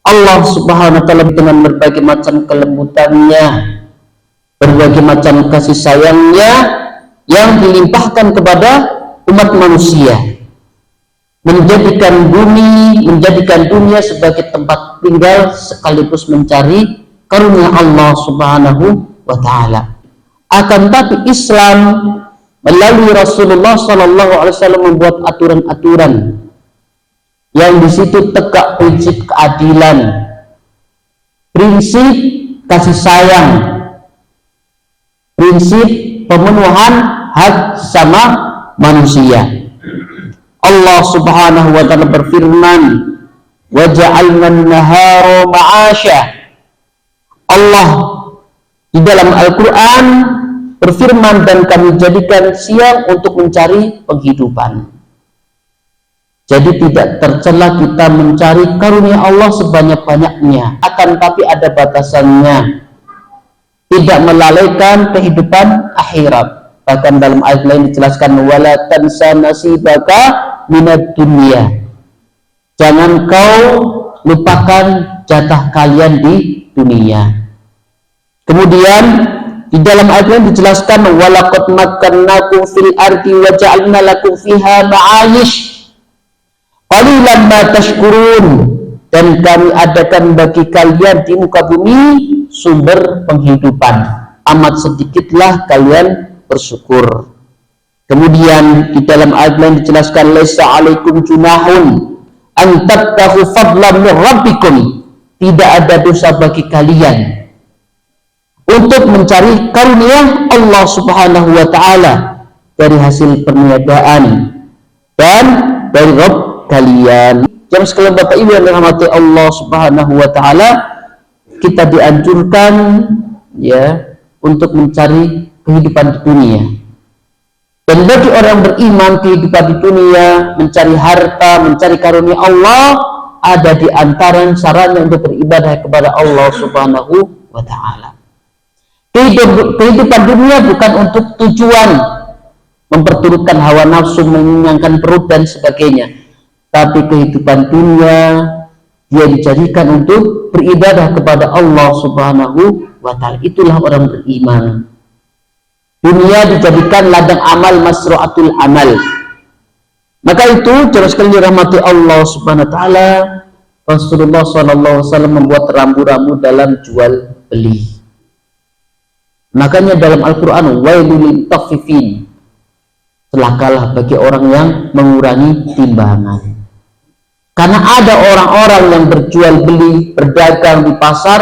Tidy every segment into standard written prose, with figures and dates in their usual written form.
Allah Subhanahu wa taala dengan berbagai macam kelembutannya, berbagai macam kasih sayangnya yang dilimpahkan kepada umat manusia, menjadikan bumi, menjadikan dunia sebagai tempat tinggal sekaligus mencari karunia Allah Subhanahu wa taala. Akan tapi Islam melalui Rasulullah sallallahu alaihi wasallam membuat aturan-aturan yang di situ tegak prinsip keadilan, prinsip kasih sayang, prinsip pemenuhan hak sama manusia. Allah Subhanahu wa taala berfirman, "Wa ja'alna an-nahara ma'asya." Allah di dalam Al-Qur'an berfirman, dan kami jadikan siang untuk mencari penghidupan. Jadi tidak tercela kita mencari karunia Allah sebanyak-banyaknya, akan tapi ada batasannya. Tidak melalaikan kehidupan akhirat. Bahkan dalam ayat lain dijelaskan, wala tansa nasibaka minad dunya. Jangan kau lupakan jatah kalian di dunia. Kemudian di dalam ayat lain dijelaskan, walaqad makkannakum fil ardi wa ja'alna lakum fiha ma'ayish qalilan ma tashkurun, dan kami adakan bagi kalian di muka bumi sumber penghidupan, amat sedikitlah kalian bersyukur. Kemudian di dalam ayat lain dijelaskan, laisa alaikum junahun an tabtahu fadlan min rabbikum, tidak ada dosa bagi kalian untuk mencari karunia Allah Subhanahu wa taala dari hasil perniagaan dan dari Rabb kalian. Jam sekalian Bapak Ibu yang dirahmati Allah Subhanahu wa taala, kita dianjurkan ya untuk mencari kehidupan di dunia. Dan bagi orang yang beriman, kehidupan di dunia, mencari harta, mencari karunia Allah ada di antara syaratnya untuk beribadah kepada Allah Subhanahu wa taala. Kehidupan dunia bukan untuk tujuan memperturutkan hawa nafsu, mengenyangkan perut dan sebagainya. Tapi kehidupan dunia dia dijadikan untuk beribadah kepada Allah Subhanahu wa taala. Itulah orang beriman. Dunia dijadikan ladang amal, masru'atul amal. Maka itu jelas sekali dirahmati Allah Subhanahu wa taala, Rasulullah sallallahu alaihi wasallam membuat rambu-rambu dalam jual beli. Makanya dalam Al-Qur'an, wailul lil mutaffifin, celakalah bagi orang yang mengurangi timbangan. Karena ada orang-orang yang berjual beli, berdagang di pasar,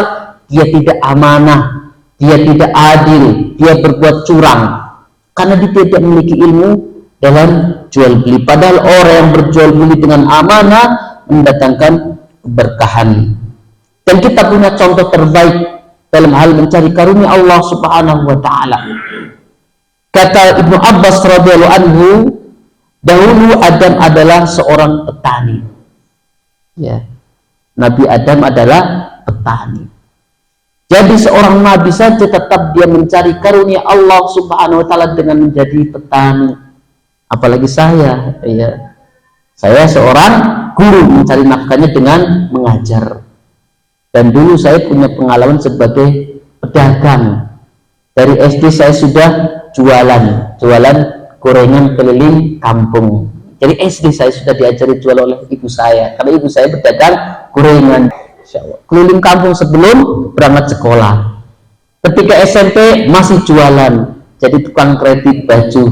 dia tidak amanah, dia tidak adil, dia berbuat curang, karena dia tidak memiliki ilmu dalam jual beli. Padahal orang yang berjual beli dengan amanah mendatangkan keberkahan. Dan kita punya contoh terbaik dalam hal mencari karunia Allah Subhanahu wa taala. Kata Ibnu Abbas radhiyallahu anhu, dahulu Adam adalah seorang petani. Ya, Nabi Adam adalah petani. Jadi seorang nabi saja tetap dia mencari karunia Allah Subhanahu wa taala dengan menjadi petani. Apalagi saya, ya. Saya seorang guru mencari nafkahnya dengan mengajar. Dan dulu saya punya pengalaman sebagai pedagang. Dari SD saya sudah jualan gorengan keliling kampung. Jadi SD saya sudah diajari jual oleh ibu saya, karena ibu saya berdagang gorengan keliling kampung sebelum berangkat sekolah. Ketika SMP masih jualan, jadi tukang kredit baju.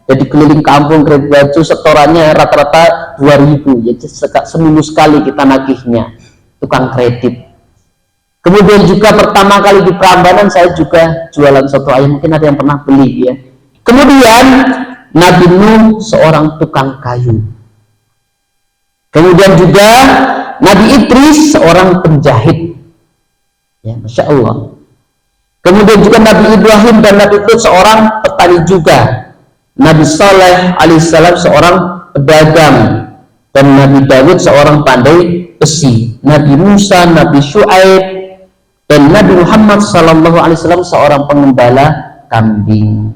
Jadi keliling kampung kredit baju, setorannya rata-rata 2.000, jadi seminggu sekali kita nagihnya, tukang kredit. Kemudian juga pertama kali di Prambanan saya juga jualan soto ayam, mungkin ada yang pernah beli ya. Kemudian Nabi Nuh seorang tukang kayu. Kemudian juga Nabi Idris seorang penjahit. Ya, Masya Allah. Kemudian juga Nabi Ibrahim dan Nabi Lut seorang petani juga. Nabi Saleh alaihissalam seorang pedagang. Dan Nabi Dawud seorang pandai besi. Nabi Musa, Nabi Syuaib, dan Nabi Muhammad sallallahu alaihi wasallam seorang pengembala kambing.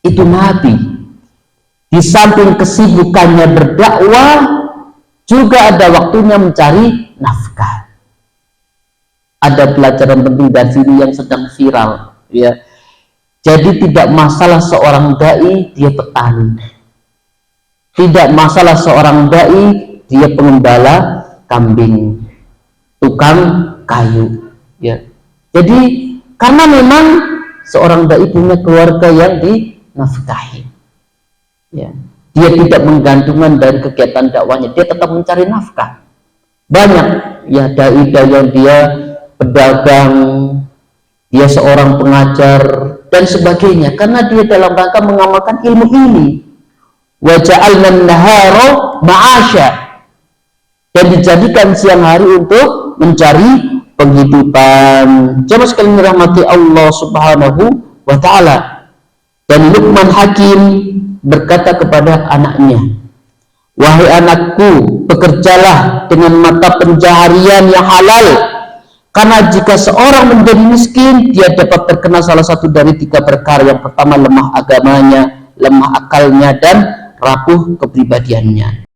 Itu Nabi. Di samping kesibukannya berdakwah, juga ada waktunya mencari nafkah. Ada pelajaran penting dari sini yang sedang viral, ya. Jadi tidak masalah seorang dai dia petani, tidak masalah seorang dai dia pengembala kambing, tukang kayu, ya. Jadi karena memang seorang dai punya keluarga yang dinafkahi, ya. Dia tidak menggantungkan dari kegiatan dakwahnya, dia tetap mencari nafkah. Banyak ya dai-dai yang dia pedagang, dia seorang pengajar dan sebagainya, karena dia dalam rangka mengamalkan ilmu ini. Wa ja'alna an-nahara ma'asya, dan dijadikan siang hari untuk mencari penghidupan. Jemaah sekalian dirahmati Allah Subhanahu wa taala. Dan Luqman Hakim berkata kepada anaknya, wahai anakku, bekerjalah dengan mata pencaharian yang halal, karena jika seorang menjadi miskin, dia dapat terkena salah satu dari 3 perkara. Yang pertama, lemah agamanya, lemah akalnya, dan rapuh kepribadiannya.